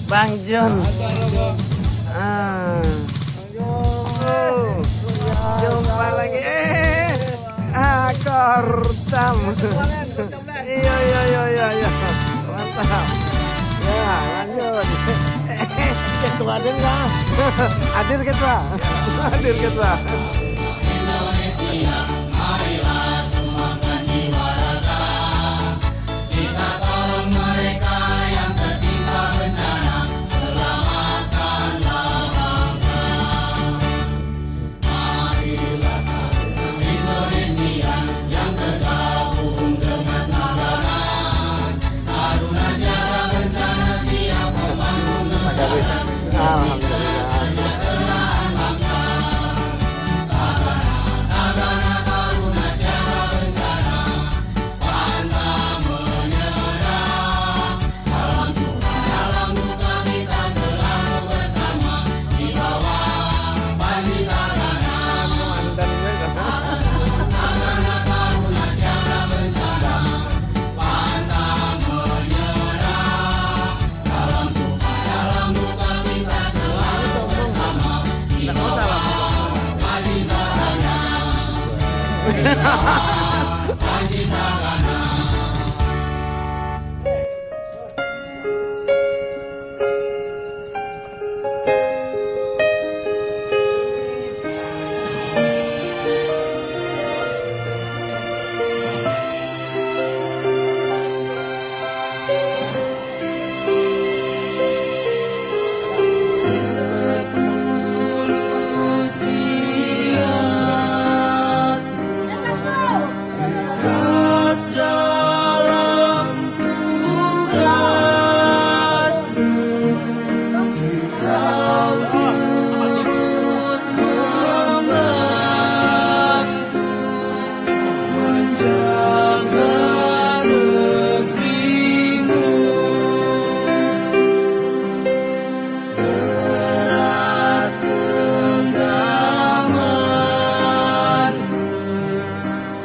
Bang Jun. Jumpa lagi. Korcam. Iya. Mantap. Ya, lanjut. Ketua ada enggak? Hadir ketua. Hadir ketua. Indonesia, marilah semangat jiwa raga. Kita tolong mereka yang tertimpa bencana. Selamatkanlah bangsa. Marilah taruna Indonesia yang tergabung dengan negara. Taruna siaga bencana siap membangun negara. Alhamdulillah. Kesejahteraan bangsa. Tagana taruna siaga bencana, pantang menyerah. Dalam suka dalam duka kita selalu bersama di bawah panji Tagana. Tagana taruna siaga bencana, pantang menyerah. Dalam suka dalam duka kita selalu bersama di bawah panji Tagana. Panji Tagana. Setulus niat gas dalam tugasmu, kau turut membantu menjaga negerimu. Erat genggamanmu,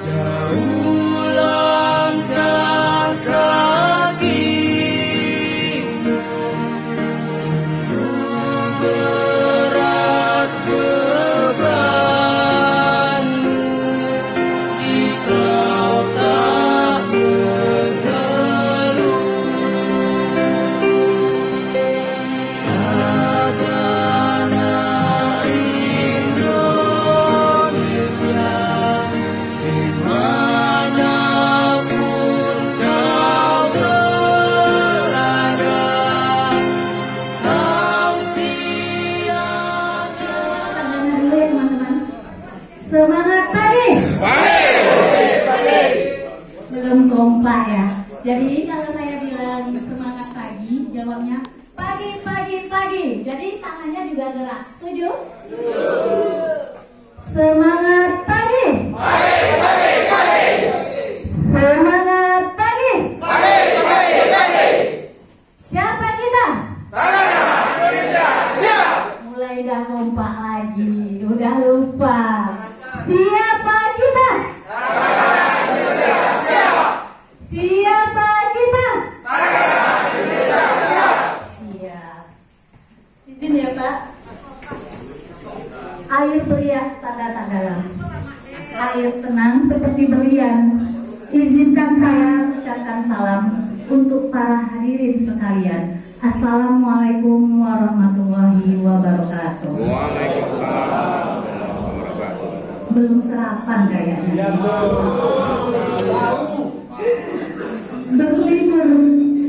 jauh langkah kakimu, sungguh berat bebanmu, jika tak mengeluh. Tagana Indonesia, dimanapun kau berada, kau siaga. Semangat pagi. Belum kompak ya. Jadi kalau saya bilang semangat pagi, jawabnya pagi. Jadi tangannya juga gerak. Setuju? Semangat pagi. Semangat pagi. Siapa kita? Mulai dah kompak lagi, udah lupa. Siapa kita? Siapa kita? Siap. Izin ya Pak. Air beriak tak dalam. Air tenang seperti berlian. Izinkan saya ucapkan salam untuk para hadirin sekalian. Assalamualaikum warahmatullahi wabarakatuh. Waalaikumsalam warahmatullahi. Belum sarapan kayaknya. Berlibur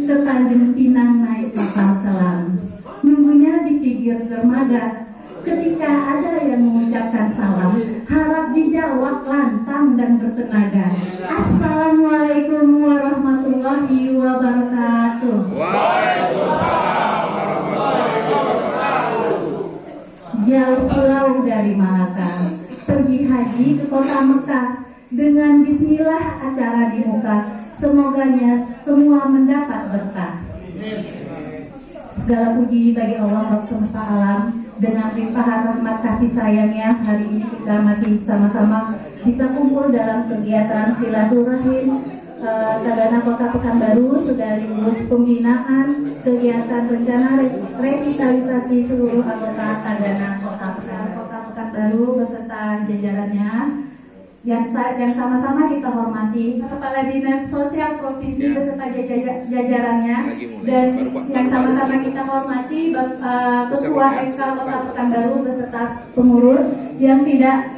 ke Tanjung Pinang naik kapal selam. Nunggunya di pinggir dermaga. Ketika ada yang mengucapkan salam, harap dijawab lantang dan bertenaga. Assalamualaikum warahmatullahi wabarakatuh. Waalaikumsalam warahmatullahi wabarakatuh. Jauh pulau dari Malaka, pergi haji ke kota Mekah. Dengan bismillah acara dibuka, semoganya semua mendapat berkah. Segala puji bagi Allah Rabb semesta alam. Dengan limpahan rahmat kasih sayangnya, hari ini kita masih sama-sama bisa kumpul dalam kegiatan silaturahim Tagana Kota Pekanbaru sekaligus pembinaan kegiatan rencana revitalisasi seluruh anggota Tagana Kota Pekanbaru beserta jajarannya yang sama-sama kita hormati Kepala Dinas Sosial Provinsi beserta jajarannya, dan yang sama-sama kita hormati Ketua MK Kota Pekanbaru beserta pengurus yang tidak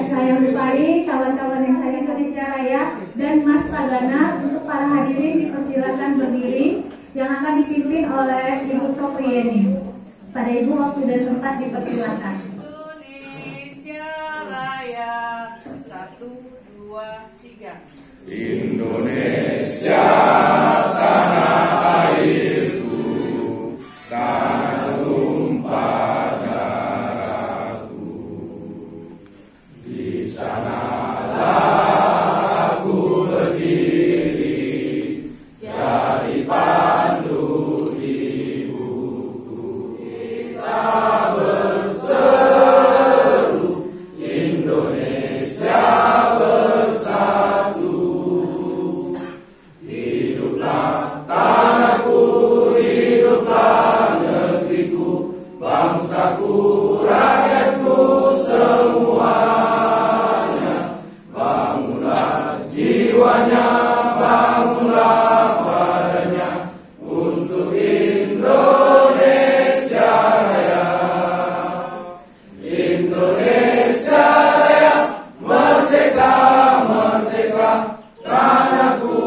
saya lupai, kawan-kawan yang saya Indonesia Raya dan Mas Tagana. Untuk para hadirin dipersilakan berdiri yang akan dipimpin oleh Ibu Soprieni. Pada Ibu waktu dan tempat dipersilakan. Indonesia Raya 1, 2, 3. Indonesia tanah airku, tanah tumpah darahku. Di sanalah aku berdiri, jadi pandu di buku. Kita berseru, Indonesia bersatu. Hiduplah tanahku, hiduplah negeriku, bangsaku, rakyatku semuanya. Bangunlah jiwanya, bangunlah badannya untuk Indonesia Raya. Indonesia Raya, merdeka, merdeka, tanahku,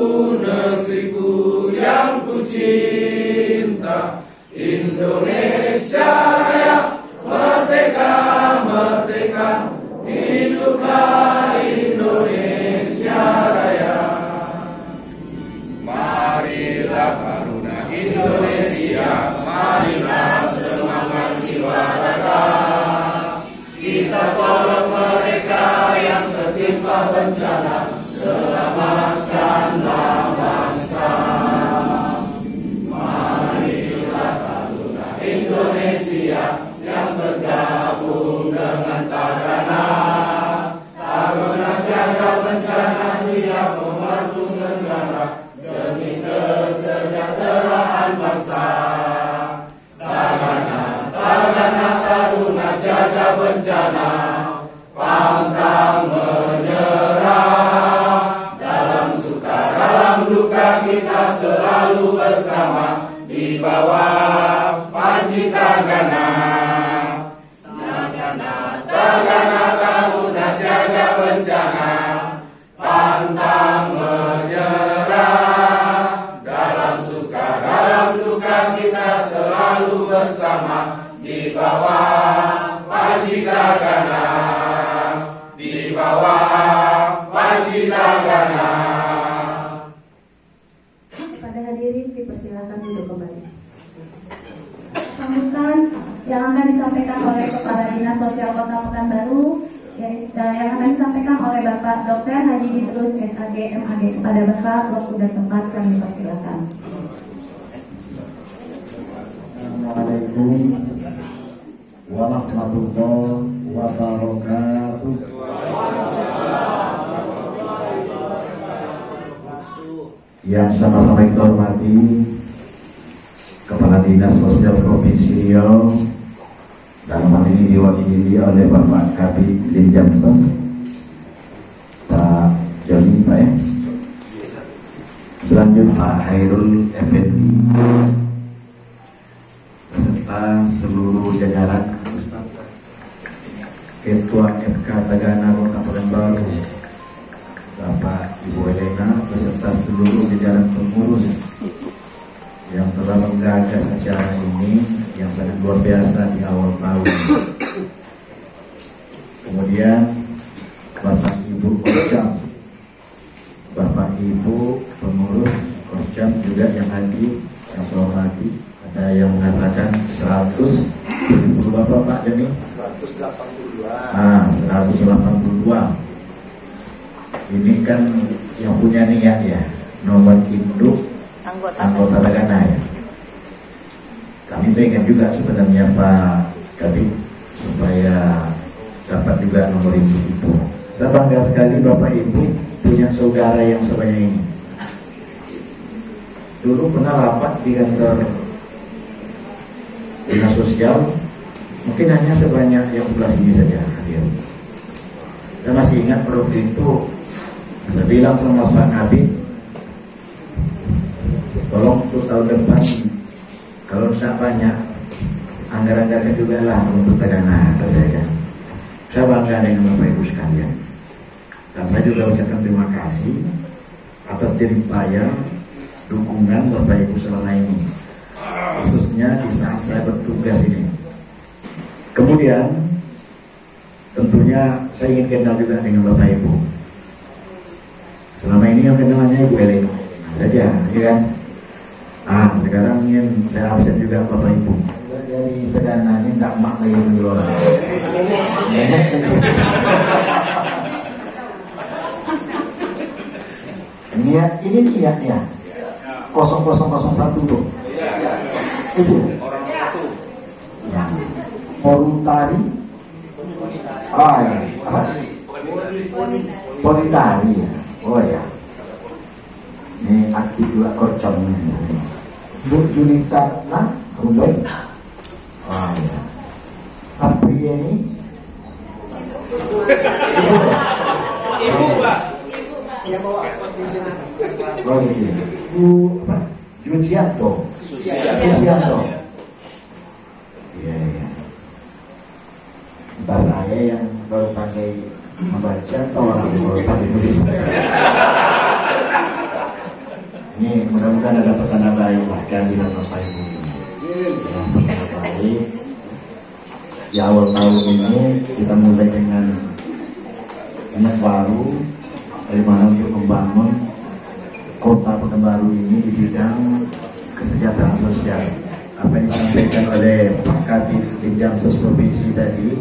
negeriku yang ku cinta. Indonesia Raya, merdeka, merdeka, hiduplah Indonesia Raya. Marilah Taruna Indonesia, marilah semangat jiwa raga. Kita tolong mereka yang tertimpa bencana, selamatkanlah bangsa. Marilah Taruna Indonesia yang bergabung dengan Tagana. Taruna siaga bencana, siap membantu negara demi kesejahteraan bangsa. Tagana, Tagana Taruna siaga bencana, pantang menyerah. Dalam suka, dalam duka kita selalu bersama di bawah panji Tagana. Tagana, Tagana Taruna siaga bencana, pantang menyerah. Dalam suka, dalam duka kita selalu bersama di bawah panji Tagana. Di bawah panji Tagana. Pada hadirin dipersilakan duduk kembali. Sambutan yang akan disampaikan oleh Kepala Dinas Sosial Kota Pekanbaru, yang akan disampaikan oleh Bapak Dr. Haji Idrus SAG MAG. Kepada Bapak, waktu dan tempat kami persilakan. Assalamualaikum warahmatullahi wabarakatuh. Yang sama-sama kita hormati Kepala Dinas Sosial Provinsi Riau, dalam hal ini diwakili oleh Bapak Kabid Linjamson, Pak Joni, Pak ya. Selanjutnya Pak Hairul Effendi beserta seluruh jajaran Ketua FK Tagana Kota Pekanbaru, Bapak Ibu Elena beserta seluruh jajaran pengurus yang telah menggagas acara ini yang sangat luar biasa di awal tahun. Kemudian Bapak Ibu Kosjam, Bapak Ibu pengurus Kosjam juga yang hadir, yang saya hormati. Ada yang mengatakan 100, berapa Pak Joni? 182. 182. Ini kan yang punya niat ya, nomor induk anggota Tagana ya. Kami pengen juga sebenarnya Pak Kabid supaya dapat juga nomor induk itu. Saya bangga sekali Bapak Ibu punya saudara yang sebanyak ini. Dulu pernah rapat di kantor dinas sosial, mungkin hanya sebanyak yang sebelah sini saja hadir. Saya masih ingat pada waktu itu saya bilang sama Pak Kabit, tolong untuk tahun depan kalau tidak banyak anggaran-anggaran juga lah untuk tagana, kata saya kan. Saya bangga dengan Bapak Ibu sekalian. Dan saya juga ucapkan terima kasih atas jerih payah dukungan Bapak Ibu selama ini, khususnya di saat saya bertugas ini. Kemudian tentunya saya ingin kenal juga dengan Bapak Ibu. Selama ini yang kenalnya Ibu Elena saja, ya kan? Sekarang ingin saya absen juga Bapak Ibu. Dari Tegana ini tidak mak lagi mengelola. Ini niatnya 0001 tuh. Itu Orang satu. ya. Voluntari. Ya. Apa? Voluntari ya. Oh ya. Ini aktif juga korcomnya. Bu Junita Ruben. Ya. Tapi ini Ibu, Pak. Oh gitu. Bu apa? Jusianto. Iya. Entah saya yang baru pakai membaca atau orang yang baru pakai tulis. Ini mudah-mudahan ada petanda baik lah kehadiran Bapak Ibu. Yang petanda baik. Di awal tahun ini kita mulai dengan banyak baru, dari mana untuk membangun kota Pekanbaru ini di bidang kesejahteraan sosial. Apa yang disampaikan oleh Pak Kabid Dinjamsos Provinsi tadi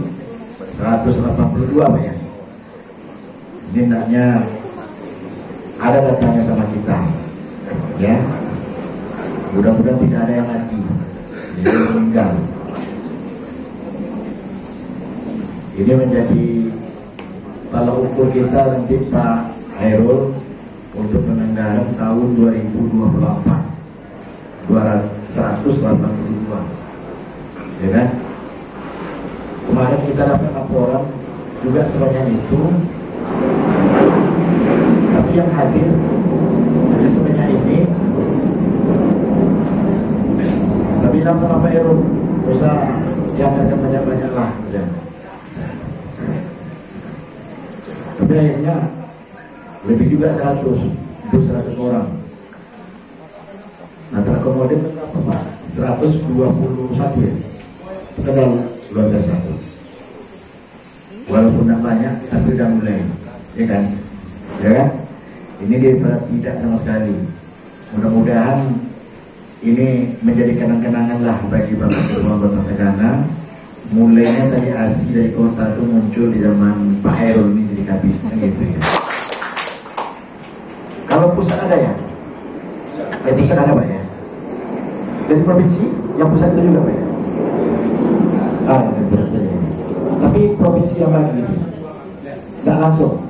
182 Pak ya. Ini hendaknya ada datanya sama kita, ya. Mudah-mudahan tidak ada yang mati, dia meninggal. Ini menjadi tolak ukur kita nanti Pak Hairul untuk penanggalan tahun 2024 182, ya kan? Kemarin kita dapat laporan juga sebanyak itu, tapi yang hadir hanya sebanyak ini. Kita bilang sama Pak Hairul, usah yang ada banyak-banyak lah, ya. Tapi akhirnya lebih juga 100 orang. Nah terakomodir berapa Pak? 121 ya. Kenal luar biasa. Walaupun tidak banyak, tapi sudah mulai, ya kan? Ya kan? Ini daripada tidak sama sekali. Mudah-mudahan ini menjadi kenang-kenangan lah bagi Bapak Bapak Tegana. Mulainya tadi asli dari kota itu muncul di zaman Pak Hairul ini jadi kabit, gitu ya. Kalau pusat ada ya? Pusat ada Pak ya? Dari provinsi, yang pusat itu juga Pak ya? Pusat ya. Tapi provinsi yang lagi nggak langsung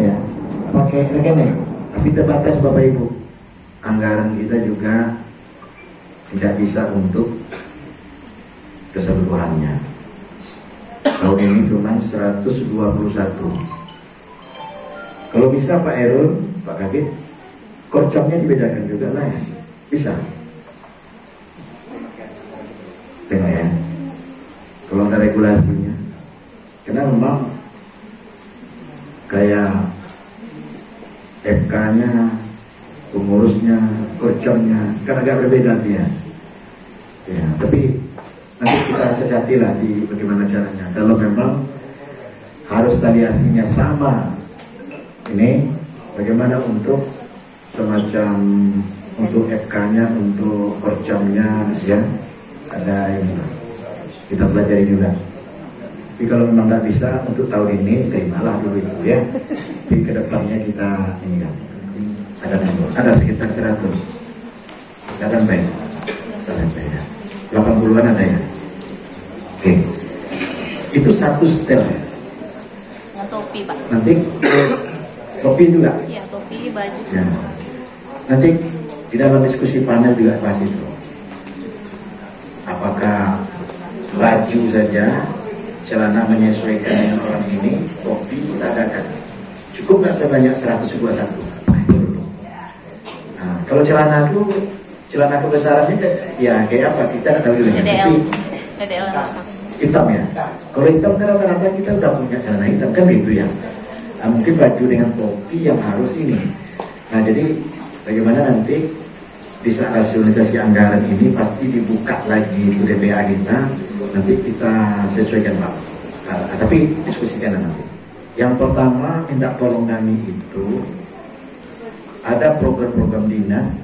ya? Pakai rekening, tapi terbatas Bapak Ibu. Anggaran kita juga tidak bisa untuk keseluruhannya. Tahun ini cuma 121. Kalau bisa Pak Hairul, Pak Kabid, korcomnya dibedakan juga lah ya. Bisa. Tengok ya. Kalau ada regulasinya. Karena memang kayak FK-nya, pengurusnya, korcomnya kan agak berbeda dia. Ya, tapi nanti kita sesatilah di bagaimana caranya. Kalau memang harus taliasinya sama, ini bagaimana untuk semacam untuk FK-nya, untuk korcomnya, ya ada ini kita pelajari juga. Tapi kalau memang nggak bisa untuk tahun ini, terimalah dulu itu ya. Tapi kedepannya kita ini kan ada sekitar 100, nggak sampai ya. 80-an ada ya. Oke, itu satu setel. Topi Pak. Nanti Topi juga. Iya, topi, baju. Ya. Nanti di dalam diskusi panel juga bahas itu. Apakah baju saja, celana menyesuaikan dengan orang ini, topi kita adakan. Cukup nggak sebanyak 121? Nah, kalau celana kebesarannya ya kayak apa? Kita nggak tahu juga. DDL. Hitam ya. Kalau hitam kan rata-rata kita udah punya celana hitam kan gitu ya. Nah, mungkin baju dengan topi yang harus ini. Nah, jadi bagaimana nanti bisa rasionalisasi anggaran ini pasti dibuka lagi ke DPA kita, nanti kita sesuaikan Pak. Tapi diskusikan nanti. Yang pertama minta tolong kami itu ada program-program dinas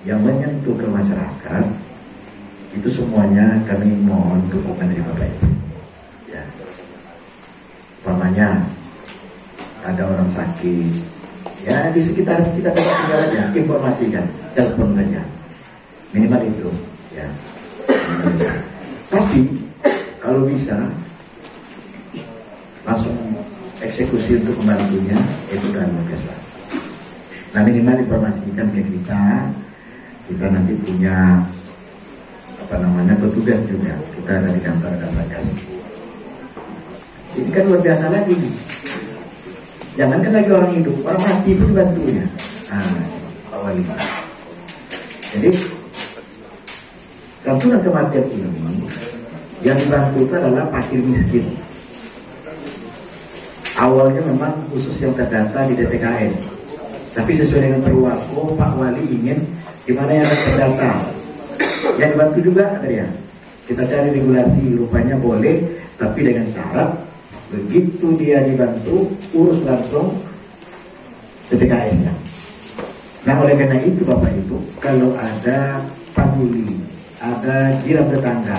yang menyentuh ke masyarakat, itu semuanya kami mohon dukungan dari Bapak Ibu. Ya. Umpamanya ada orang sakit, ya di sekitar kita tempat tinggal aja, informasikan, telepon aja, minimal itu, ya. Tapi kalau bisa langsung eksekusi untuk membantunya, itu udah luar biasa. Nah minimal informasikan ke kita nanti punya petugas juga, kita dari kantor Dasargas. Ini kan luar biasa lagi. Jangan kan lagi orang hidup, orang mati pun dibantunya. Nah, Pak Wali. Jadi santunan kematian ini yang dibantu itu adalah fakir miskin. Awalnya memang khusus yang terdata di DTKS, tapi sesuai dengan perwaku Pak Wali ingin gimana yang terdata. Yang dibantu juga ya. Kita cari regulasi, rupanya boleh, tapi dengan syarat begitu dia dibantu urus langsung DTKS-nya. Nah oleh karena itu Bapak Ibu, kalau ada famili, ada jiran tetangga,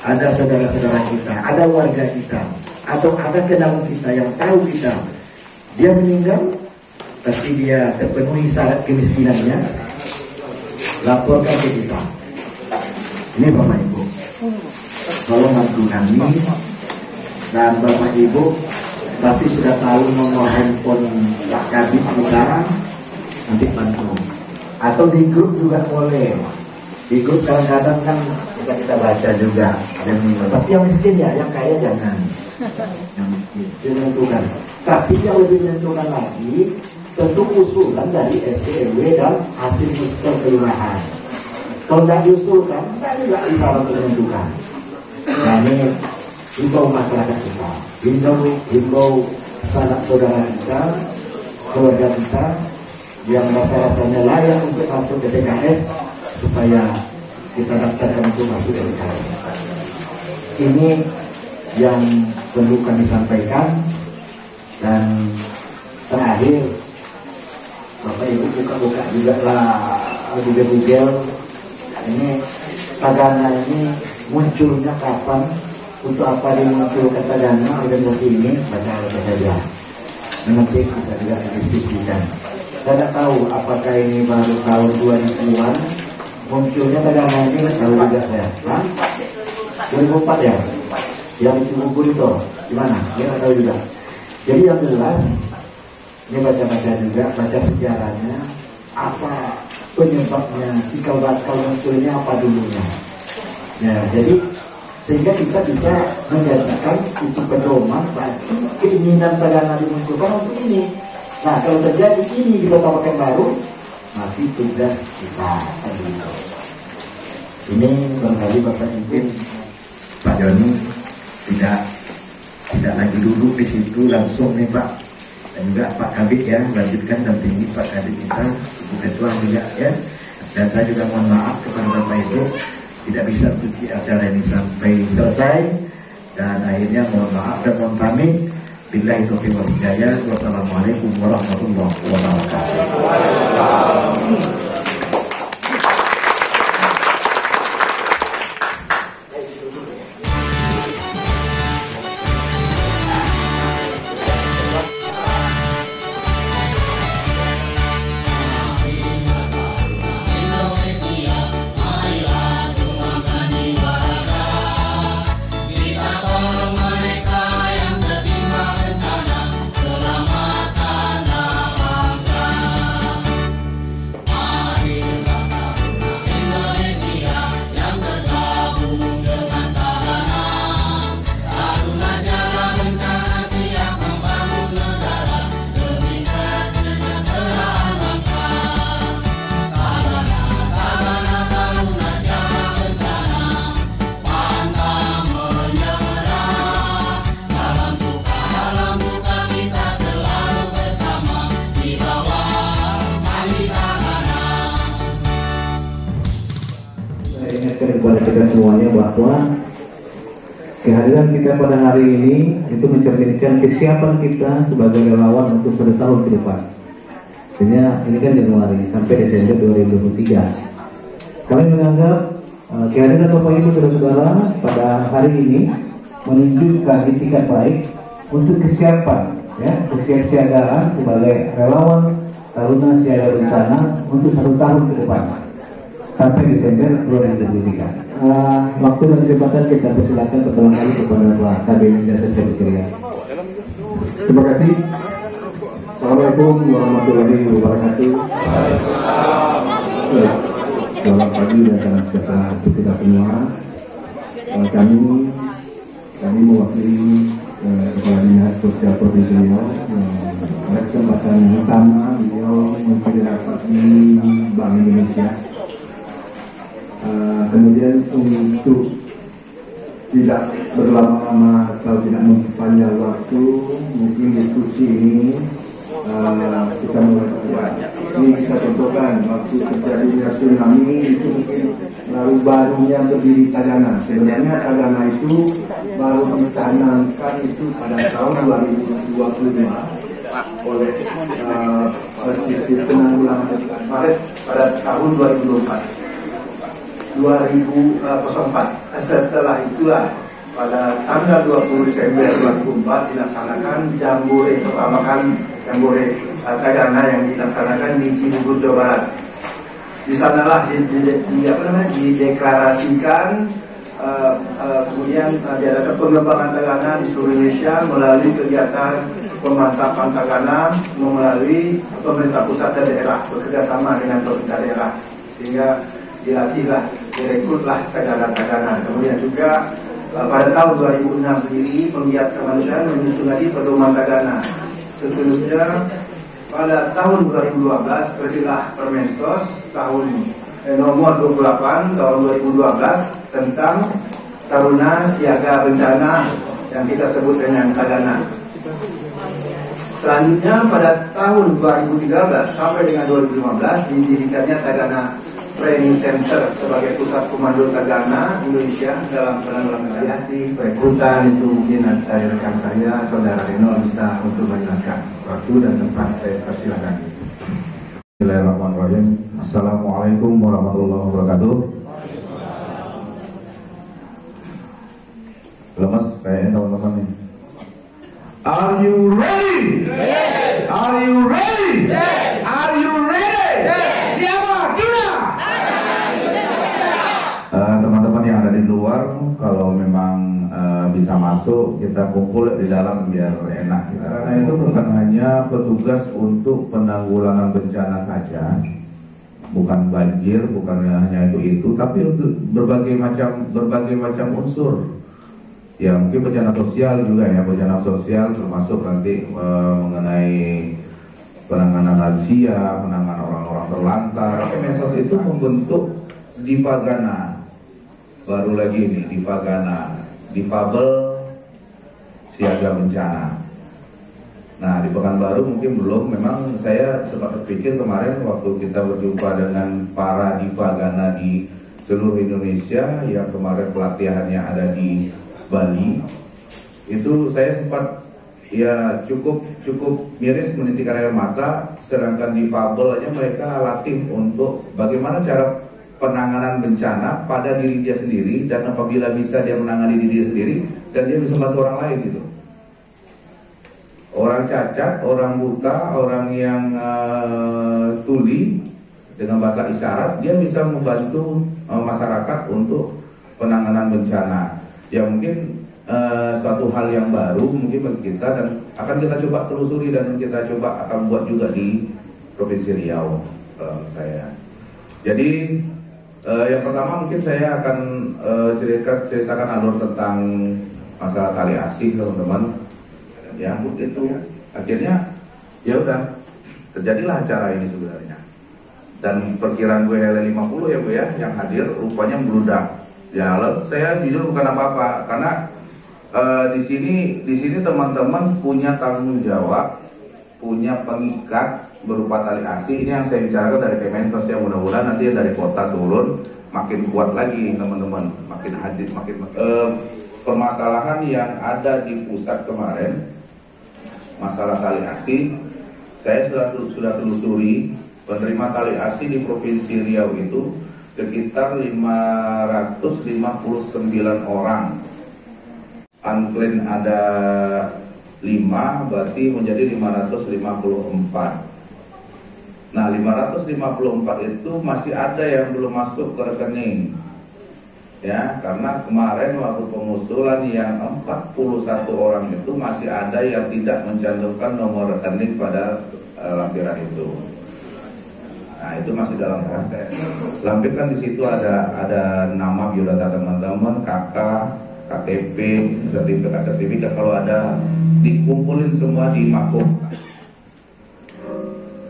ada saudara-saudara kita, ada warga kita, atau ada kenalan kita yang tahu kita, dia meninggal, tapi dia terpenuhi syarat kemiskinannya, laporkan ke kita. Ini Bapak Ibu, tolong bantu kami. Dan Bapak Ibu pasti sudah tahu nomor handphone Pak Kadip kita, nanti bantu. Atau di grup juga boleh. Di grup kadang-kadang kan bisa kita baca juga. Tapi yang miskin ya, yang kaya jangan. Yang miskin, dia menentukan. Tapi yang lebih menentukan lagi, tentu usulan dari RT RW dan hasil muskel kelurahan. Kalau tidak diusulkan, tidak juga bisa untuk menentukan. Nah ini himbau masyarakat kita, himbau saudara kita, keluarga kita yang rasa-rasanya layak untuk masuk ke DTKS supaya kita daftarkan untuk masuk ke DTKS. Ini yang perlu kami sampaikan. Dan terakhir Bapak Ibu buka-buka juga lah Google. Ini Tagana ini munculnya kapan, untuk apa dimunculkan Tagana organisasi ini, baca saja. Nanti bisa juga didiskusikan. Saya tidak tahu apakah ini baru tahun 2000-an munculnya Tagana ini, tahu juga saya. 2004 ya? Yang di Cibubur itu gimana? Dia tidak tahu juga. Jadi yang jelas ini baca-baca juga, baca sejarahnya, apa penyebabnya, cikal bakal munculnya apa dulunya. Ya, jadi sehingga kita bisa menjadikan itu pedoman bagi keinginan Tagana dimunculkan untuk ini. Nah, kalau terjadi ini di Kota Pekanbaru, masih tugas kita. Ini barangkali Bapak mungkin Pak Joni tidak lagi duduk di situ langsung nih Pak, dan juga Pak Kabit ya, lanjutkan dampingi Pak Kabit kita, Ibu Ketua juga ya. Dan saya juga mohon maaf kepada Bapak Ibu tidak bisa cuci acara ini sampai selesai, dan akhirnya mohon maaf dan mohon pamit. Billahi taufiq wal hidayah. Wassalamualaikum warahmatullahi wabarakatuh. Kita tolong mereka yang tertimpa bencana, selamatkan semuanya bahwa kehadiran kita pada hari ini itu mencerminkan kesiapan kita sebagai relawan untuk 1 tahun ke depan. Artinya ini kan Januari sampai Desember 2023. Kami menganggap kehadiran Bapak Ibu Saudara pada hari ini menunjukkan itikat baik untuk kesiapan, ya, kesiapsiagaan sebagai relawan Taruna Siaga Bencana untuk 1 tahun ke depan sampai Desember 2023. Waktu dan kesempatan kita persilakan pertama kali kepada Pak Kabin dan Sekretariat. Terima kasih. Assalamualaikum warahmatullahi wabarakatuh. Selamat pagi dan salam sejahtera untuk kita semua. Kami mewakili Kepala Dinas Sosial Provinsi Riau. Pada kesempatan yang sama beliau memfederasi Bank Indonesia. Kemudian untuk tidak berlama-lama atau tidak memperpanjang waktu, mungkin diskusi ini kita mulai. Ini kita contohkan waktu terjadinya tsunami itu mungkin barunya berdiri Tagana. Sebenarnya Tagana itu baru ditanamkan itu pada tahun 2022 oleh sistem penanggulangan pada tahun 2004. Setelah itulah pada tanggal 20 Desember 2004 dilaksanakan jambore pertama kali, jambore Tagana yang dilaksanakan di Cibubur, Jawa Barat. Di sanalah dideklarasikan, kemudian diadakan pengembangan Tagana di seluruh Indonesia melalui kegiatan pemantapan Tagana melalui pemerintah pusat dan daerah bekerjasama dengan pemerintah daerah, sehingga dilatihlah, direkrutlah Tagana. Kemudian juga pada tahun 2006 sendiri penggiat kemanusiaan menyusun lagi pedoman Tagana. Seterusnya pada tahun 2012 terbitlah Permensos nomor 28 tahun 2012 tentang Taruna Siaga Bencana yang kita sebut dengan Tagana. Selanjutnya pada tahun 2013 sampai dengan 2015 didirikannya Tagana Training Center sebagai pusat komando Tagana Indonesia dalam penanggulangan radiasi. Perekrutan itu mungkin dari rekan saya, Saudara Reno bisa untuk menjelaskan waktu dan tempat. Saya persilakan. Bismillahirrahmanirrahim. Assalamualaikum warahmatullahi wabarakatuh. Lemas kayaknya teman-teman nih. Are you ready? Yes. Are you ready? Yes. Are you ready? Yes. Siapa kita? Teman-teman yang ada di luar, kalau memang bisa masuk, kita kumpul di dalam biar enak. Karena itu bukan hanya petugas untuk penanggulangan bencana saja, bukan banjir, bukan hanya itu, tapi untuk berbagai macam unsur. Ya mungkin bencana sosial juga ya, bencana sosial termasuk nanti mengenai penanganan lansia, penanganan orang-orang terlantar. Kemensos itu membentuk Difagana, baru lagi ini Difagana, Difabel Siaga Bencana. Nah di Pekanbaru mungkin belum, memang saya sempat berpikir kemarin waktu kita berjumpa dengan para Difagana di seluruh Indonesia yang kemarin pelatihannya ada di Bali, itu saya sempat ya cukup miris menitikkan air mata. Sedangkan di Fabel aja mereka latih untuk bagaimana cara penanganan bencana pada diri dia sendiri, dan apabila bisa dia menangani diri dia sendiri dan dia bisa bantu orang lain gitu. Orang cacat, orang buta, orang yang tuli dengan bahasa isyarat, dia bisa membantu masyarakat untuk penanganan bencana. Ya mungkin suatu hal yang baru mungkin bagi kita, dan akan kita coba telusuri dan kita coba akan buat juga di Provinsi Riau saya. Jadi yang pertama mungkin saya akan ceritakan alur tentang masalah tali asih teman-teman. Ya begitu. Akhirnya ya udah terjadilah acara ini sebenarnya. Dan perkiraan gue 50 ya Bu ya yang hadir rupanya meludak. Ya, saya jujur bukan apa-apa karena di sini teman-teman punya tanggung jawab, punya pengikat berupa tali asih. Ini yang saya bicarakan dari Kemensos ya, mudah-mudahan nanti dari kota turun makin kuat lagi teman-teman, makin hadir, permasalahan yang ada di pusat kemarin, masalah tali asi, saya sudah telusuri, penerima tali asi di Provinsi Riau itu sekitar 559 orang. Unclaim ada 5, berarti menjadi 554. Nah, 554 itu masih ada yang belum masuk ke rekening. Ya, karena kemarin waktu pengusulan yang 41 orang itu masih ada yang tidak mencantumkan nomor rekening pada lampiran itu. Nah, itu masih dalam proses. Lampir kan di situ ada nama biodata teman-teman, KK, KTP, sertifikat. Kalau ada dikumpulin semua di Mako.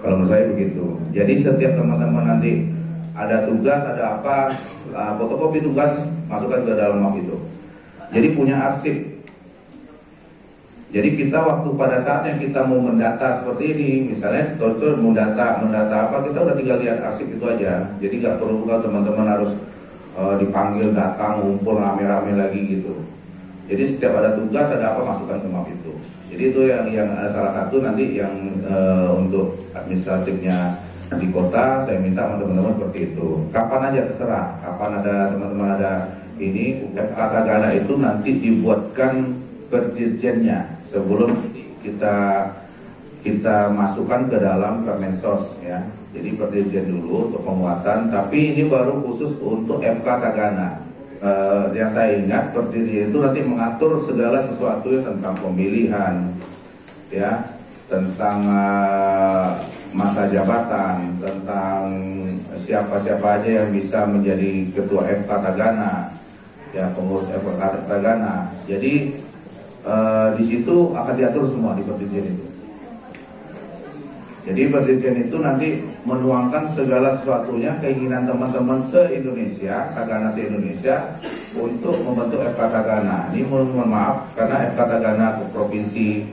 Kalau menurut saya begitu. Jadi setiap teman-teman nanti ada tugas, ada apa, fotokopi tugas masukkan ke dalam map itu. Jadi punya arsip. Jadi kita waktu pada saat yang kita mau mendata seperti ini, misalnya dokter mau data apa, kita udah tinggal lihat arsip itu aja. Jadi nggak perlu kalau teman-teman harus dipanggil datang ngumpul rame-rame lagi gitu. Jadi setiap ada tugas ada apa masukkan ke map itu. Jadi itu yang salah satu nanti yang untuk administratifnya di kota, saya minta teman-teman seperti itu. Kapan aja terserah, kapan ada teman-teman ada ini FK Tagana itu nanti dibuatkan perdirjennya sebelum kita masukkan ke dalam Kemensos ya. Jadi perdirjen dulu untuk penguatan, tapi ini baru khusus untuk FK Tagana. Yang saya ingat perdirjen itu nanti mengatur segala sesuatu tentang pemilihan ya, tentang masa jabatan, tentang siapa-siapa aja yang bisa menjadi ketua FK Tagana ya, pengurus FK Tagana. Jadi di situ akan diatur semua di perdirjen itu. Jadi perdirjen itu nanti menuangkan segala sesuatunya, keinginan teman-teman se-Indonesia, Tagana se-Indonesia untuk membentuk FK Tagana. Ini mohon maaf karena FK Tagana provinsi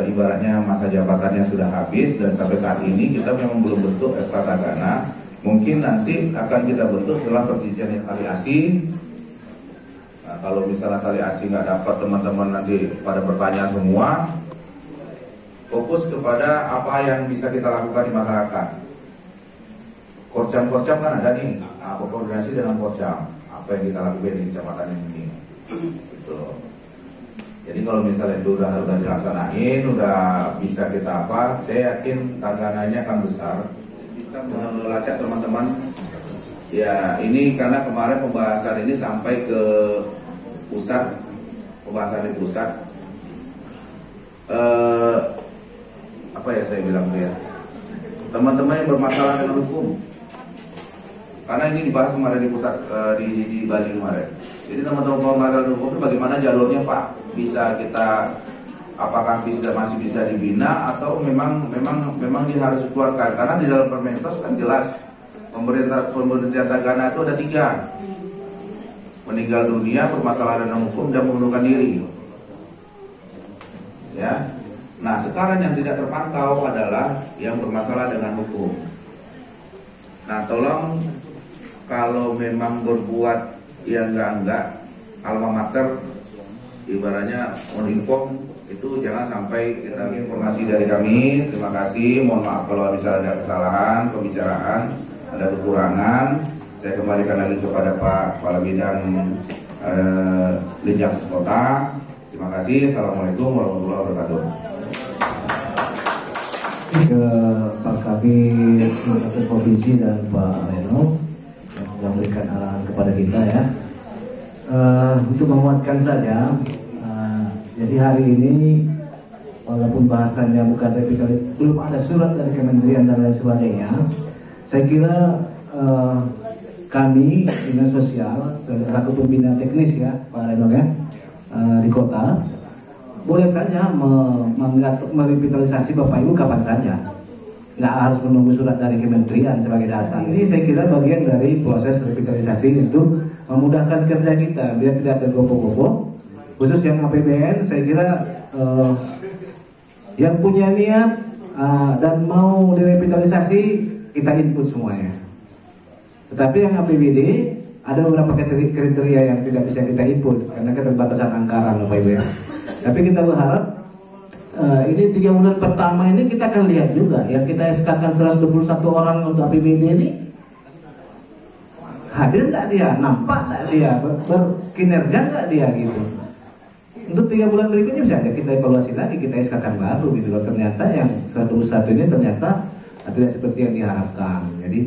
ibaratnya masa jabatannya sudah habis dan sampai saat ini kita memang belum bentuk FK Tagana. Mungkin nanti akan kita bentuk setelah perdirjen tali asi. Nah, kalau misalnya tali asi nggak dapat, teman-teman nanti pada bertanya semua. Fokus kepada apa yang bisa kita lakukan di masyarakat. Korcam-korcam kan ada nih, koordinasi dengan korcam. Apa yang kita lakukan di kecamatan ini. Gitu. Jadi kalau misalnya itu udah dilaksanain, udah bisa kita apa, saya yakin Tagananya akan besar. Bisa melacak teman-teman. Ya ini karena kemarin pembahasan ini sampai ke pusat, pembahasan di pusat. Apa ya saya bilang ya, teman-teman yang bermasalah dengan hukum, karena ini dibahas kemarin di pusat di Bali kemarin. Jadi teman-teman bermasalah dengan hukum itu bagaimana jalurnya Pak, bisa kita apakah masih bisa dibina atau memang dia harus dikeluarkan, karena di dalam Permensos kan jelas pemerintah Tagana itu ada 3, meninggal dunia, bermasalah dengan hukum, dan mengundurkan diri. Ya. Nah, sekarang yang tidak terpantau adalah yang bermasalah dengan hukum. Nah, tolong kalau memang berbuat yang enggak alma mater, ibaratnya on inform, itu jangan sampai kita informasi dari kami. Terima kasih, mohon maaf kalau bisa ada kesalahan pembicaraan, ada kekurangan. Saya kembalikan lagi kepada Pak Kepala Bidang Linjak Kota. Terima kasih. Assalamualaikum warahmatullahi wabarakatuh. Ke Pak Kabir Provinsi dan Pak Reno yang sudah memberikan arahan kepada kita ya. Untuk menguatkan saja, jadi hari ini walaupun bahasanya bukan revitalisasi, belum ada surat dari Kementerian dan lain sebagainya, saya kira kami dinas sosial dan satu pembina teknis ya Pak Reno ya, di kota boleh saja merevitalisasi Bapak Ibu kapan saja, nggak harus menunggu surat dari kementerian sebagai dasar. Ini saya kira bagian dari proses revitalisasi untuk memudahkan kerja kita biar tidak tergopoh-gopoh. Khusus yang APBN, saya kira yang punya niat dan mau direvitalisasi kita input semuanya. Tetapi yang APBD ada beberapa kriteria yang tidak bisa kita input karena keterbatasan anggaran, Bapak Ibu ya. Tapi kita berharap ini 3 bulan pertama ini kita akan lihat juga yang kita SK-kan 121 orang untuk APBD ini hadir tak dia, nampak tak dia, berkinerja tak dia gitu. Untuk 3 bulan berikutnya bisa ada kita evaluasi lagi, kita SK-kan baru gitu loh. Ternyata yang 121 ini ternyata tidak seperti yang diharapkan. Jadi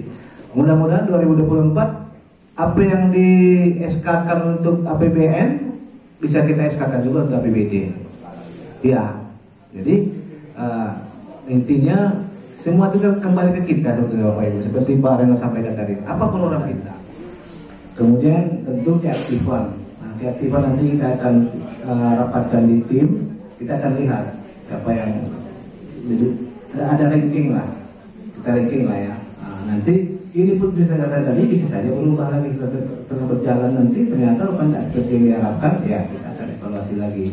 mudah-mudahan 2024 apa yang di SK-kan untuk APBN bisa kita SK-kan juga untuk APBD. Ya, jadi intinya semua itu kembali ke kita sebetulnya Bapak Ibu. Seperti Pak Reno sampaikan tadi, apa program kita? Kemudian tentu keaktifan. Nah, keaktifan nanti kita akan rapatkan di tim. Kita akan lihat siapa yang ada ranking lah. Kita ranking lah ya. Nah, nanti ini pun bisa kata tadi bisa saja berubah lagi setelah berjalan nanti ternyata bukan seperti yang diharapkan ya kita akan evaluasi lagi.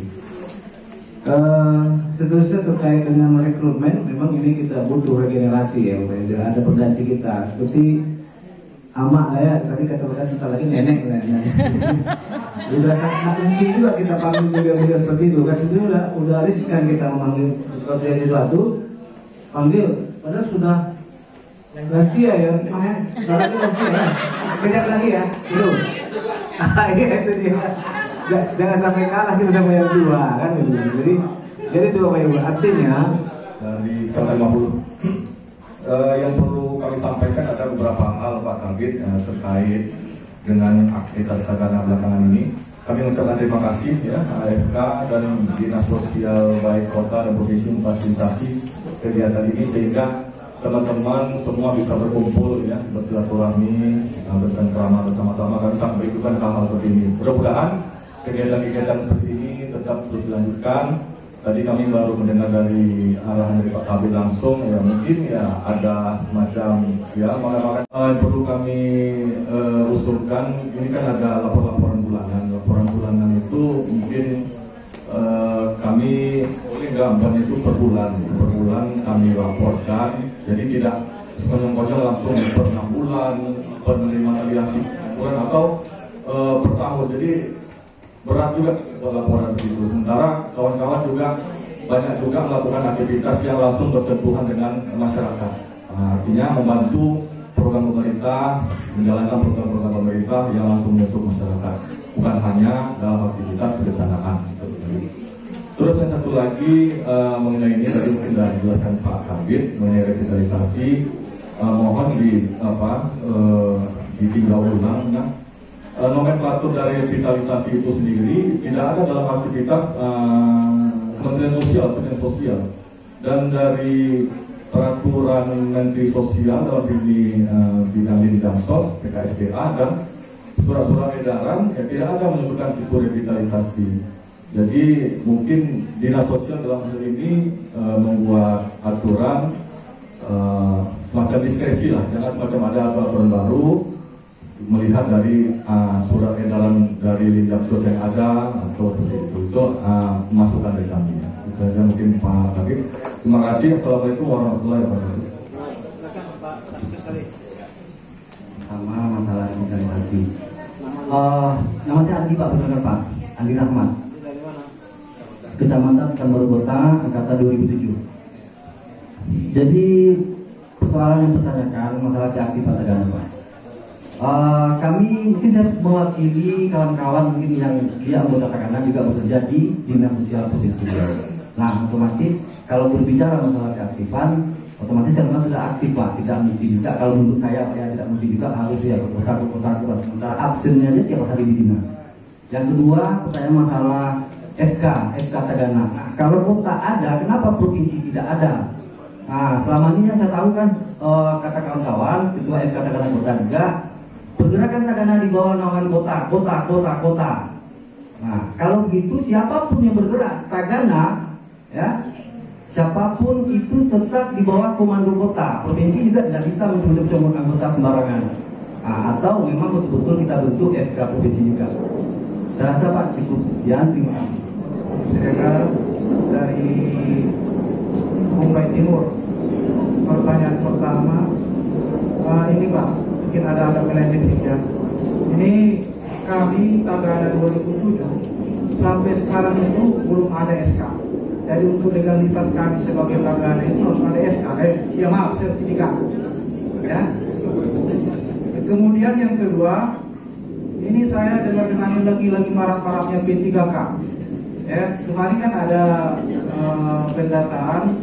Seterusnya terkait dengan rekrutmen, memang ini kita butuh regenerasi ya, ada pengganti kita seperti amak lah ya, tadi kata-kata sebentar lagi nenek lah ya. Sudah sangat mungkin juga kita panggil beliau-beliau seperti itu kan, itu udah riskan kita memanggil sesuatu, panggil padahal sudah rahasia ya, makanya rahasia ya, kejap lagi ya, belum. Iya itu dia. Jangan sampai kalah kita sama yang dua kan gitu. Jadi itu Bapak Ibu, artinya dari 150 yang perlu kami sampaikan ada beberapa hal Pak Kabit terkait dengan aktivitas tagana belakangan ini. Kami mengucapkan terima kasih ya AFK dan Dinas Sosial baik kota dan provinsi memfasilitasi kegiatan ini sehingga teman-teman semua bisa berkumpul ya, bersilaturahmi, bercengkrama bersama-sama. Kami sangat merindukan hal-hal seperti ini. Mudah-mudahan kegiatan-kegiatan seperti ini tetap terus dilanjutkan. Tadi kami baru mendengar dari arahan dari Pak Kabit langsung, ya mungkin ya ada semacam ya makanya perlu kami usulkan. Ini kan ada laporan bulanan. Laporan bulanan itu mungkin kami boleh gambarnya itu per bulan kami laporkan. Jadi tidak sekonyong-konyong langsung per 6 bulan, per 5 aliasi bulan atau per tahun. Jadi berat juga laporan itu. Sementara kawan-kawan juga banyak juga melakukan aktivitas yang langsung bersentuhan dengan masyarakat. Artinya membantu program pemerintah, menjalankan program-program pemerintah yang langsung menyentuh masyarakat, bukan hanya dalam aktivitas perencanaan. Terus yang satu lagi mengenai ini tadi mungkin sudah dijelaskan Pak Kabit mengenai revitalisasi, mohon ditinjau ulang. Nomenklatur dari revitalisasi itu sendiri tidak ada dalam aktivitas Kementerian Sosial dan dari peraturan Menteri Sosial dalam bidang Dinsos PKSDA dan surat-surat edaran ya tidak ada menyebutkan situ revitalisasi. Jadi mungkin Dinas Sosial dalam hal ini membuat aturan semacam diskresi lah, jangan semacam ada aturan baru melihat dari surat edaran dari Linjapsos yang ada atau seperti itu masukan dari kami ya. Itu saja mungkin Pak Kabit. Terima kasih. Assalamualaikum warahmatullahi wabarakatuh. Sama masalah revitalisasi. Nama saya Andi Pak, benar Pak Andi Rahmat. Kecamatan Pekanbaru Kota, angkatan 2007. Jadi persoalan yang ditanyakan masalah keaktifan tagana Pak. Kami mungkin saya mewakili kawan-kawan mungkin yang dia anggota tagana juga bekerja di Dinas Sosial Provinsi Riau. Nah, otomatis kalau berbicara masalah keaktifan, otomatis karena sudah aktif Pak, tidak mesti juga kalau menurut saya Pak ya tidak mesti juga harus ya ke kota sementara absennya aja tiap hari di dinas. Yang kedua, pertanyaan masalah FK tagana. Nah, kalau kota ada, kenapa provinsi tidak ada? Nah, selama ini yang saya tahu kan kata kawan-kawan ketua FK tagana kota juga pergerakan tagana di bawah naungan kota. Nah, kalau begitu siapapun yang bergerak tagana, ya, siapapun itu tetap di bawah komando kota. Provinsi juga tidak bisa mencoblos anggota sembarangan. Nah, atau memang betul-betul kita bentuk FK provinsi juga. Saya rasa Pak cukup sekian, terima kasih. Saya dari Mumbai Timur. Pertanyaan pertama, ini Pak. mungkin ada benefitnya. Ini kami Tagana 2007 sampai sekarang itu belum ada SK. Jadi untuk legalitas kami sebagai Tagana itu harus ada SK, sertifikat. Ya. Kemudian yang kedua, ini saya dengar lagi marak-maraknya P3K. Ya, kemarin kan ada pendataan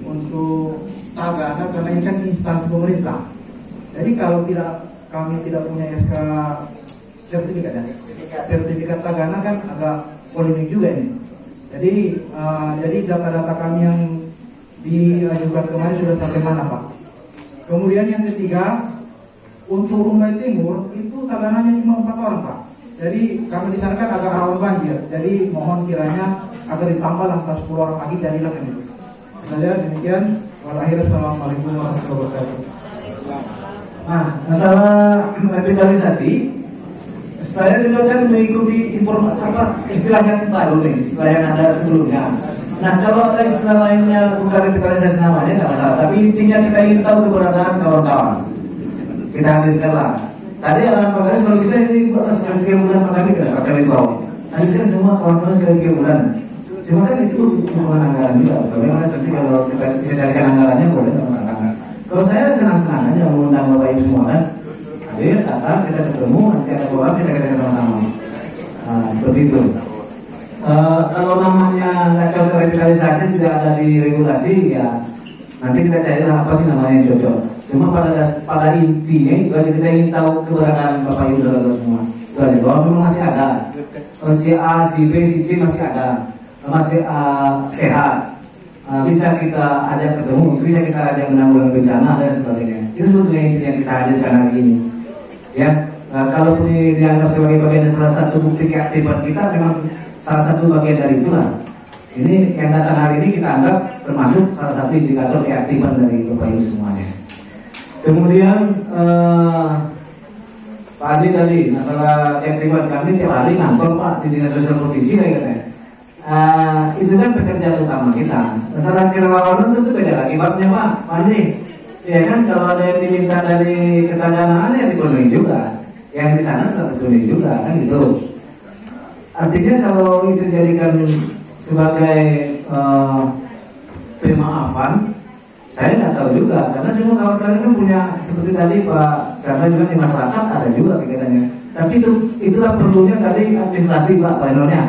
untuk Tagana karena ini kan instansi pemerintah. Jadi kalau kami tidak punya SK sertifikat Tagana kan agak polemik juga ini. Jadi data-data kami yang diajukan kemarin sudah sampai mana, Pak? Kemudian yang ketiga, untuk Rumbai Timur itu Tagananya cuma 4 orang, Pak. Jadi kami di sana kan agak rawan banjir. Jadi mohon kiranya agar ditambah langkah 10 orang lagi jadilah kan itu. Saya demikian. Assalamualaikum warahmatullahi wabarakatuh. Nah, masalah revitalisasi, saya juga kan mengikuti istilah yang baru nih, istilah yang ada sebelumnya. Nah, kalau ada istilah lainnya bukan revitalisasi namanya nggak masalah, tapi intinya kita ingin tahu keberadaan kawan-kawan. Kita hadirkanlah. Tadi alam penggaris kalau bisa ini sekali 3 bulan kami tahu. Tadi kan semua kawan-kawan sekali 3 bulan. Cuma kan itu hubungan anggaran juga. Bagaimana nanti kalau kita bisa carikan anggarannya boleh nggak? Kalau saya senang-senang aja mengundang Bapak Ibu semua kan. Hadir, datang, kita ketemu, nanti ada program kita sama-sama. Nah, seperti itu. Kalau namanya kalau revitalisasi tidak ada di regulasi, ya nanti kita cari apa sih namanya yang cocok. Cuma pada intinya itu aja kita ingin tahu keberadaan Bapak Ibu saudara semua. Itu aja. Bahwa memang masih ada. Si A, si B, si C masih ada. Masih sehat, bisa kita ajak ketemu, bisa kita ajak menanggulangi bencana dan sebagainya. Itu sebetulnya yang kita hadirkan hari ini. Ya, kalaupun dianggap sebagai bagian salah satu bukti keaktifan kita, memang salah satu bagian dari itulah. Ini yang datang hari ini kita anggap termasuk salah satu indikator keaktifan dari Bapak Ibu semuanya. Kemudian Pak Adi tadi masalah keaktifan kami tiap hari ngantor Pak di Dinas Sosial Provinsi katanya. Itu kan pekerjaan utama kita. Masalah kerelawanan tentu beda lagi babnya Pak Andi. Ya kan kalau ada yang diminta dari ketaganaan ya dipenuhi juga. Yang di sana tetap dipenuhi juga kan gitu. Artinya kalau itu dijadikan sebagai pemaafan, saya nggak tahu juga karena semua kawan-kawan kan punya seperti tadi Pak karena juga di masyarakat ada juga kegiatannya. Tapi itulah perlunya tadi administrasi Pak plenonya.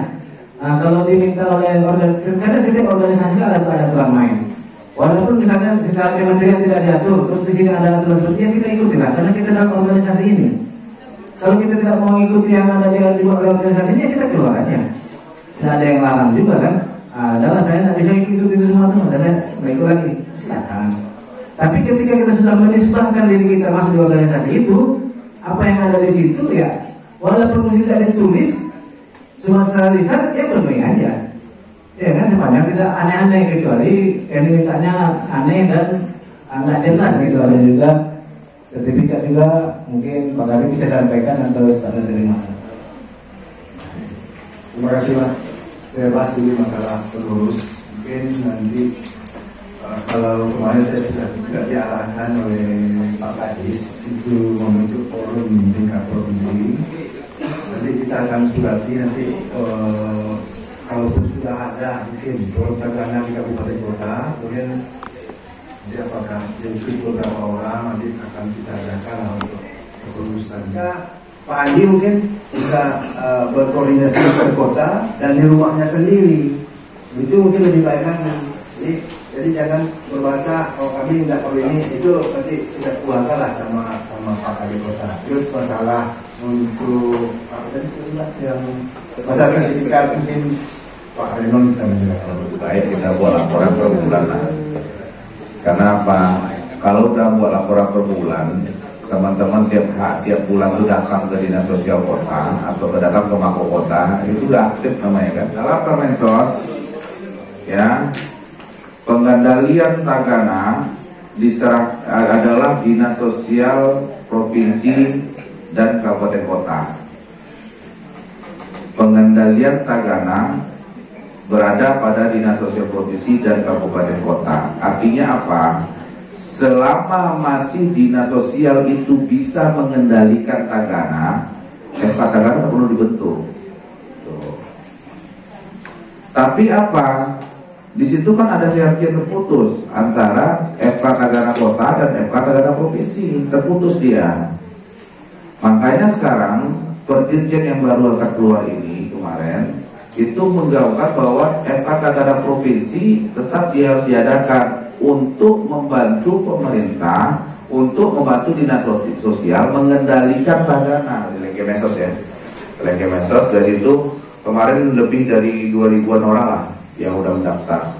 Nah, kalau diminta oleh organisasi, karena setiap organisasi ada aturan main. Walaupun misalnya secara kementerian tidak diatur, terus di sini ada aturan seperti yang kita ikuti lah, karena kita dalam organisasi ini. Kalau kita tidak mau mengikuti yang ada di organisasi ini, kita keluar aja. Tidak ada yang larang juga kan. Adalah saya tidak bisa ikuti itu semua tuh, saya nggak ikut lagi. Silakan. Tapi ketika kita sudah menisbahkan diri kita masuk di organisasi itu, apa yang ada di situ ya, walaupun tidak ditulis, cuma secara lisan ya penuhi aja. Ya kan sepanjang tidak aneh-aneh kecuali yang dimintanya aneh dan nggak jelas gitu. Ada juga sertifikat juga mungkin Pak Gari bisa sampaikan atau tidak terima. Terima kasih Pak. Saya bahas dulu masalah pengurus. Mungkin nanti kalau kemarin saya tidak diarahkan oleh Pak Kadis itu membentuk forum tingkat provinsi. Nanti kita akan surati nanti kalaupun sudah ada mungkin forum Tagana di kabupaten kota, kemudian apakah jadi beberapa orang nanti akan kita adakan untuk kepengurusan. Pak Andi mungkin bisa berkoordinasi ke kota dan di rumahnya sendiri, itu mungkin lebih baik lagi. Jadi jangan berbahasa kalau kami tidak perlu ini, itu nanti tidak keluarga lah sama Pak Kadi Kota. Terus masalah untuk apa tadi yang masalah sertifikat mungkin Pak Renon bisa menjelaskan. Baik, kita buat laporan per bulan lah. Karena apa? Kalau kita buat laporan per bulan, teman-teman tiap bulan itu datang ke dinas sosial kota atau datang ke Mako kota, itu sudah aktif namanya kan. Dalam Permensos, ya, pengendalian Tagana adalah dinas sosial provinsi dan kabupaten kota. Pengendalian Tagana berada pada dinas sosial provinsi dan kabupaten kota. Artinya apa? selama masih dinas sosial itu bisa mengendalikan tagana, FK Tagana tak perlu dibentuk. Tuh. Tapi apa? Di situ kan ada hierarki terputus antara FK Tagana Kota dan FK Tagana Provinsi, terputus dia. Makanya sekarang Perdirjen yang baru akan keluar ini kemarin itu menggaungkan bahwa FK Tagana Provinsi tetap dia harus diadakan untuk membantu pemerintah, untuk membantu dinas sosial mengendalikan tagana di Kemensos ya. Kemensos dari itu kemarin lebih dari 2000-an orang lah yang udah mendaftar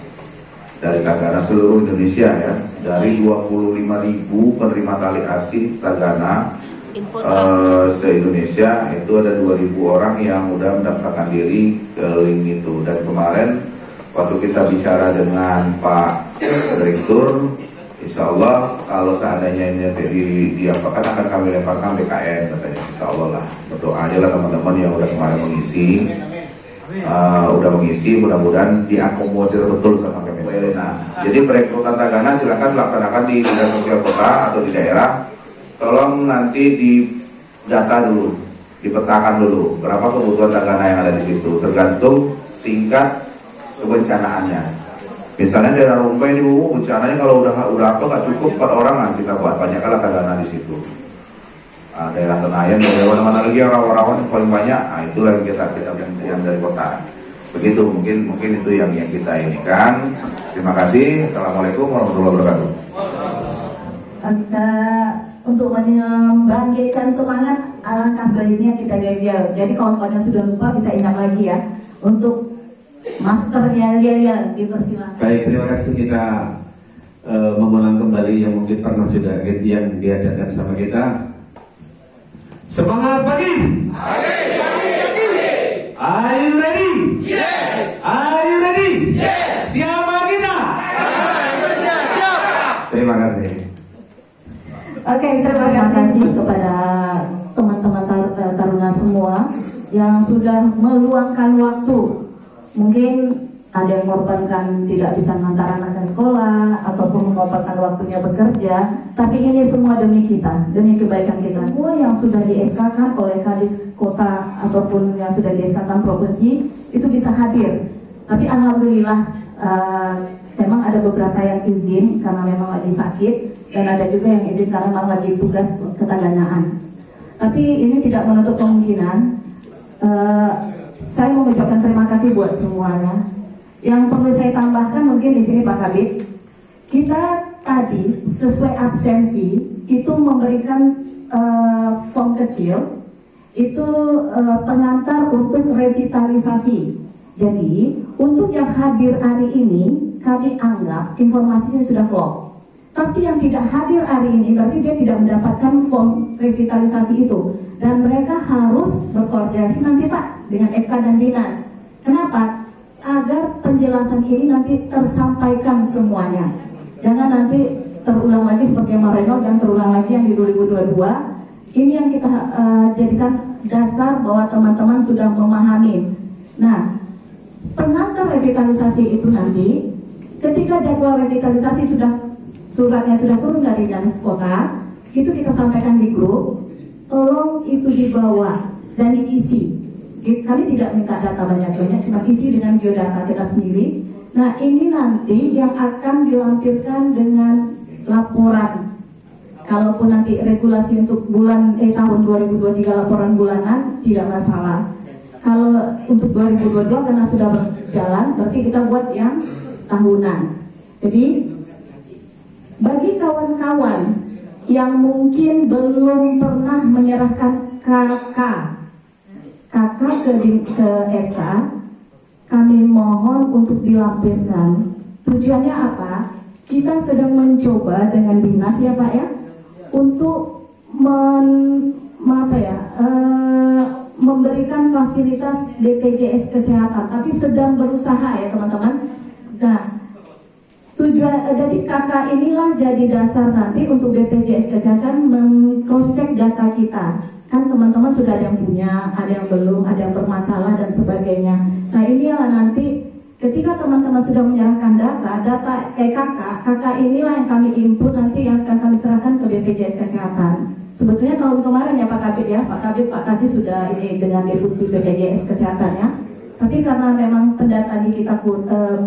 dari tagana seluruh Indonesia ya, dari 25.000 penerima tali asih tagana se-Indonesia itu ada 2.000 orang yang udah mendaftarkan diri ke link itu. Dan kemarin waktu kita bicara dengan Pak Direktur, insya Allah kalau seandainya ini diapakan akan kami lemparkan BKN katanya, insya Allah lah. Berdoa aja lah teman-teman yang udah kemarin mengisi, mudah-mudahan diakomodir betul sama Kementerian. Nah, jadi perekrutan tagana silakan laksanakan di dinas sosial kota atau di daerah. Tolong nanti didata dulu, dipetakan dulu berapa kebutuhan tagana yang ada di situ, tergantung tingkat kebencanaannya. Misalnya daerah Rumpai ini bencananya kalau udah apa nggak cukup 4 orang kan kita buat banyak kali tagana di situ. Daerah Senayan, daerah mana lagi yang rawan-rawan paling banyak, itu yang kita yang dari kota. Begitu mungkin itu yang kita inikan. Terima kasih. Assalamualaikum warahmatullahi wabarakatuh. Untuk membangkitkan semangat, alangkah baiknya kita gagal. Jadi kawan-kawan yang sudah lupa bisa ingat lagi ya. Untuk masternya dia dipersilakan. Baik, terima kasih. Kita mengulang kembali yang mungkin pernah sudah yang diadakan sama kita. Semangat pagi. Are you ready? Yes. Are you ready? Yes. Siapa kita? Siap. Terima kasih. Oke, terima kasih kepada teman-teman taruna semua yang sudah meluangkan waktu. Mungkin ada yang mengorbankan tidak bisa mengantar anak ke sekolah ataupun mengorbankan waktunya bekerja, tapi ini semua demi kita, demi kebaikan kita. Semua yang sudah di-SK-kan oleh Kadis Kota ataupun yang sudah di-SK-kan provinsi itu bisa hadir. Tapi alhamdulillah memang ada beberapa yang izin karena memang lagi sakit, dan ada juga yang izin karena memang lagi tugas ketaganaan. Tapi ini tidak menutup kemungkinan. Saya mengucapkan terima kasih buat semuanya. Yang perlu saya tambahkan mungkin di sini Pak Kabid, kita tadi sesuai absensi itu memberikan form kecil itu pengantar untuk revitalisasi. Jadi untuk yang hadir hari ini kami anggap informasinya sudah klop. Tapi yang tidak hadir hari ini berarti dia tidak mendapatkan form revitalisasi itu, dan mereka harus berkoordinasi nanti Pak dengan FK dan dinas. Kenapa? Agar penjelasan ini nanti tersampaikan semuanya. Jangan nanti terulang lagi seperti yang Mareno, dan terulang lagi yang di 2022. Ini yang kita jadikan dasar bahwa teman-teman sudah memahami. Nah, pengantar revitalisasi itu nanti ketika jadwal revitalisasi suratnya sudah turun dari dinas kota, itu kita sampaikan di grup, tolong itu dibawa dan diisi. Kami tidak minta data banyak-banyak, cuma isi dengan biodata kita sendiri. Nah, ini nanti yang akan dilampirkan dengan laporan. Kalaupun nanti regulasi untuk tahun 2023 laporan bulanan tidak masalah. Kalau untuk 2022 karena sudah berjalan, berarti kita buat yang tahunan. Jadi bagi kawan-kawan yang mungkin belum pernah menyerahkan KK ke FK, kami mohon untuk dilampirkan. Tujuannya apa? Kita sedang mencoba dengan dinas ya Pak ya, untuk memberikan fasilitas BPJS Kesehatan, tapi sedang berusaha ya teman-teman. Nah, tujuan jadi KK inilah jadi dasar nanti untuk BPJS Kesehatan mengcross-check data kita. Kan teman-teman sudah ada yang punya, ada yang belum, ada yang bermasalah dan sebagainya. Nah, inilah nanti ketika teman-teman sudah menyerahkan data kakak inilah yang kami input nanti yang akan kami serahkan ke BPJS Kesehatan. Sebetulnya tahun kemarin ya Pak Kabid ya, Pak Kadis sudah ini dengan deputi BPJS Kesehatan ya. Tapi karena memang pendata di kita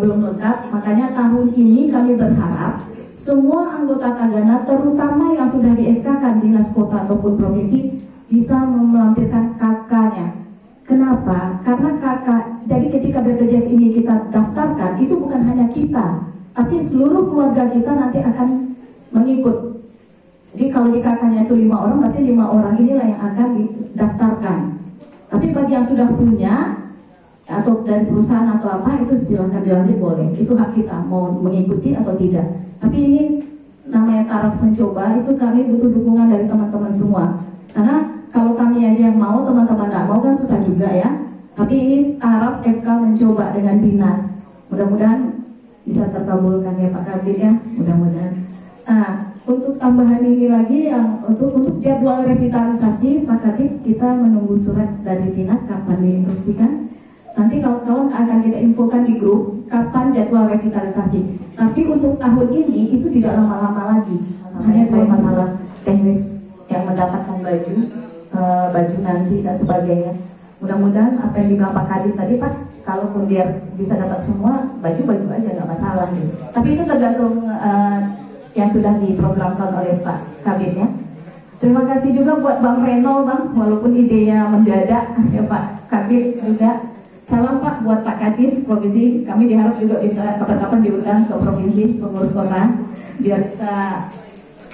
belum lengkap, makanya tahun ini kami berharap semua anggota Tagana, terutama yang sudah di-SK-kan dinas kota ataupun provinsi, bisa melampirkan kakaknya. Kenapa? Karena kakak, jadi ketika BPJS ini kita daftarkan, itu bukan hanya kita, tapi seluruh keluarga kita nanti akan mengikut. Jadi kalau di kakaknya itu 5 orang, berarti 5 orang inilah yang akan didaftarkan. Tapi bagi yang sudah punya, atau dari perusahaan atau apa, itu silahkan dilanjut boleh. Itu hak kita, mau mengikuti atau tidak. Tapi ini namanya taraf mencoba, itu kami butuh dukungan dari teman-teman semua. Karena kalau kami aja yang mau, teman-teman tidak mau kan susah juga ya. Tapi ini taraf FK mencoba dengan dinas. Mudah-mudahan bisa terkabulkan ya Pak Kabid ya, mudah-mudahan. Nah, untuk tambahan ini lagi yang untuk jadwal revitalisasi Pak Kabid, kita menunggu surat dari dinas kapan diinstruksikan. Nanti kawan-kawan akan kita infokan di grup kapan jadwal revitalisasi. Tapi untuk tahun ini itu tidak lama-lama lagi. Hanya dari masalah teknis yang mendapatkan baju nanti dan sebagainya. Mudah-mudahan apa yang dibilang Pak Kadis tadi Pak, kalaupun dia bisa dapat semua baju aja nggak masalah gitu. Tapi itu tergantung yang sudah diprogramkan oleh Pak Kabid ya. Terima kasih juga buat Bang Reno Bang, walaupun idenya mendadak ya Pak Kabid juga. Salam Pak buat Pak Kadis provinsi. Kami diharap juga bisa kapan-kapan diundang ke provinsi pengurus kota biar bisa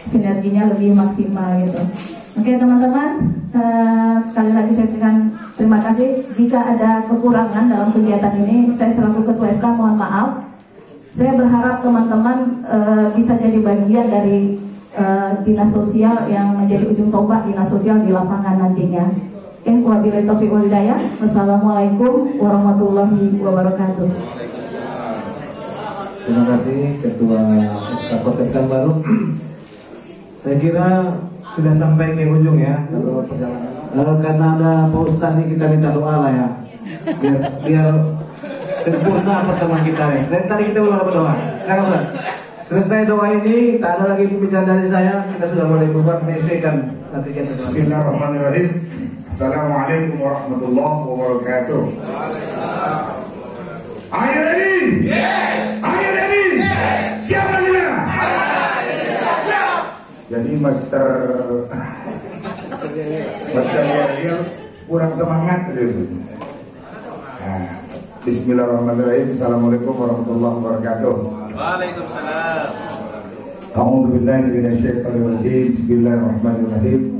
sinerginya lebih maksimal gitu. Oke teman-teman, sekali lagi saya berikan terima kasih. Jika ada kekurangan dalam kegiatan ini, saya selaku Ketua FK mohon maaf. Saya berharap teman-teman bisa jadi bagian dari dinas sosial yang menjadi ujung tombak dinas sosial di lapangan nantinya. Wabillahi taufiq wal hidayah. Wassalamualaikum warahmatullahi wabarakatuh. Terima kasih Ketua SK Kota baru. Saya kira sudah sampai ke ujung ya kalau perjalanan. Karena ada Pak Ustadz ini kita minta doa lah ya. Biar sempurna pertemuan kita ya. Dari tadi kita ulang berdoa. Nah, selesai doa ini, tak ada lagi pembicaraan dari saya. Kita sudah mulai buat menyesuaikan kegiatan. Bismillahirrahmanirrahim. Assalamualaikum warahmatullahi wabarakatuh. Are you ready? Yes. Are you ready? Yes. Siapa kita? Jadi Master Yahya kurang semangat gitu. Nah, Bismillahirrahmanirrahim. Assalamualaikum warahmatullahi wabarakatuh. Waalaikumsalam. A'udzubillahi minasyaitonir rajim. Bismillahirrahmanirrahim.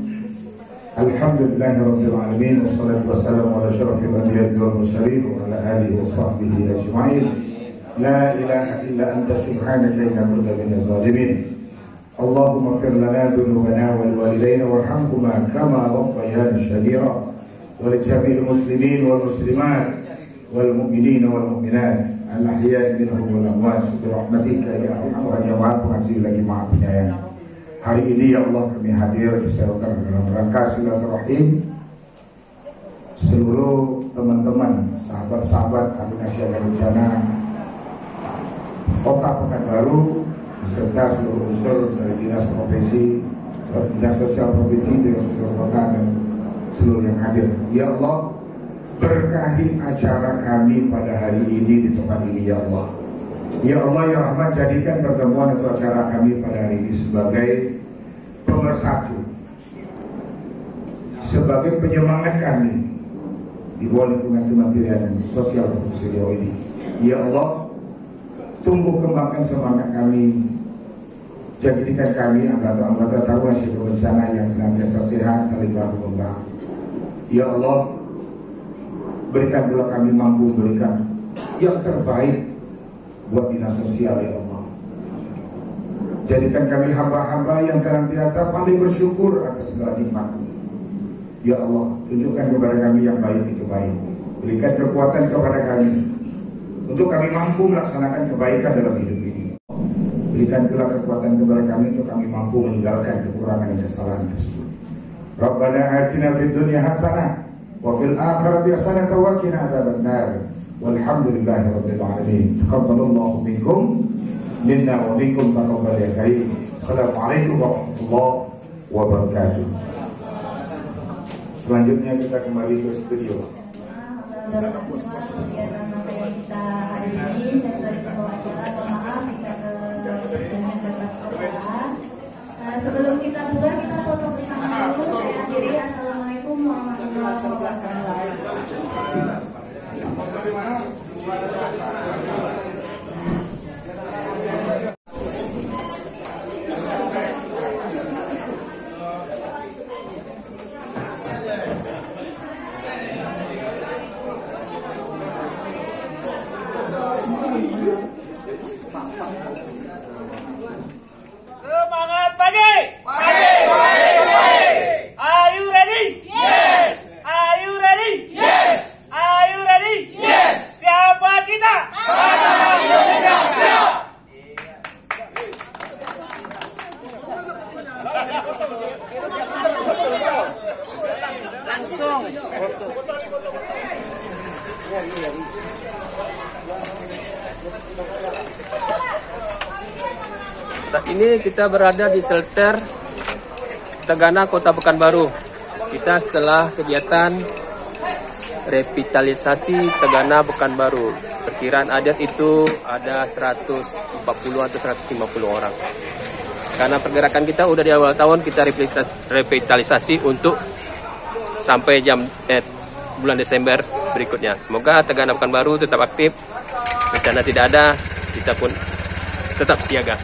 Alhamdulillahirabbil alamin wassalatu wassalamu ala asyrafil anbiya'i wal mursalin wa ala alihi wa sahbihi ajma'in. La ilaha illa anta subhanaka inna kunna minaz zalimin. Allahumma ighfir lana dhunubana wal walidayna warhamhuma kama rabbayana shaghira wa li jami'il muslimin wal muslimat wal mu'minin wal mu'minat al ahya'i minhum wal amwat bi rahmatika ya arhamar rahimin. Pengasih lagi Maha Penyayang. Hari ini ya Allah kami hadir disewakan dalam rangka silaturahim seluruh teman-teman, sahabat-sahabat Kabinat Siaga Bencana Kota Pekanbaru beserta seluruh unsur dari dinas provinsi, dinas sosial provinsi, dinas sosial kota dan seluruh yang hadir. Ya Allah, berkahi acara kami pada hari ini di tempat ini ya Allah. Ya Allah ya Rahman, jadikan pertemuan atau acara kami pada hari ini sebagai pemersatu, sebagai penyemangat kami di bawah lingkungan Kementerian Sosial Provinsi Riau ini. Ya Allah, tumbuh kembangkan semangat kami, jadikan kami anggota-anggota Taruna Siaga Bencana yang senantiasa sehat, saling bahu membahu. Ya Allah, berikan pula kami mampu berikan yang terbaik buat dinas sosial ya Allah. Jadikan kami hamba-hamba yang senantiasa paling bersyukur atas segala nikmat. Ya Allah, tunjukkan kepada kami yang baik itu baik. Berikan kekuatan kepada kami untuk kami mampu melaksanakan kebaikan dalam hidup ini. Berikan pula kekuatan kepada kami untuk kami mampu meninggalkan kekurangan dan kesalahan tersebut. Rabbana atina fid dunya hasanah wa fil akhirati hasanah wa qina adzabannar. Walhamdulillahirabbil alamin. Taqabbalallahu minkum minna wa minkum taqabbal ya karim. Assalamualaikum warahmatullahi wabarakatuh. Selanjutnya kita kembali ke studio. Kegiatan materi kita hari ini, saya sebagai ketua acara maaf jika kegiatannya dapat tersalah. Sebelum kita buka, kita foto bersama dulu. Saya akhiri. Assalamualaikum warahmatullahi wabarakatuh. Semangat pagi! Pagi! Are you ready? Yes! Are you ready? Yes! Are you ready? Yes! Siapa kita? Tagana Indonesia siap! Langsung foto. Saat ini kita berada di shelter Tagana, Kota Pekanbaru. Kita setelah kegiatan revitalisasi Tagana Pekanbaru. Perkiraan adat itu ada 140 atau 150 orang. Karena pergerakan kita udah di awal tahun, kita revitalisasi untuk sampai bulan Desember berikutnya. Semoga Tagana Pekanbaru tetap aktif. Bencana tidak ada, kita pun tetap siaga.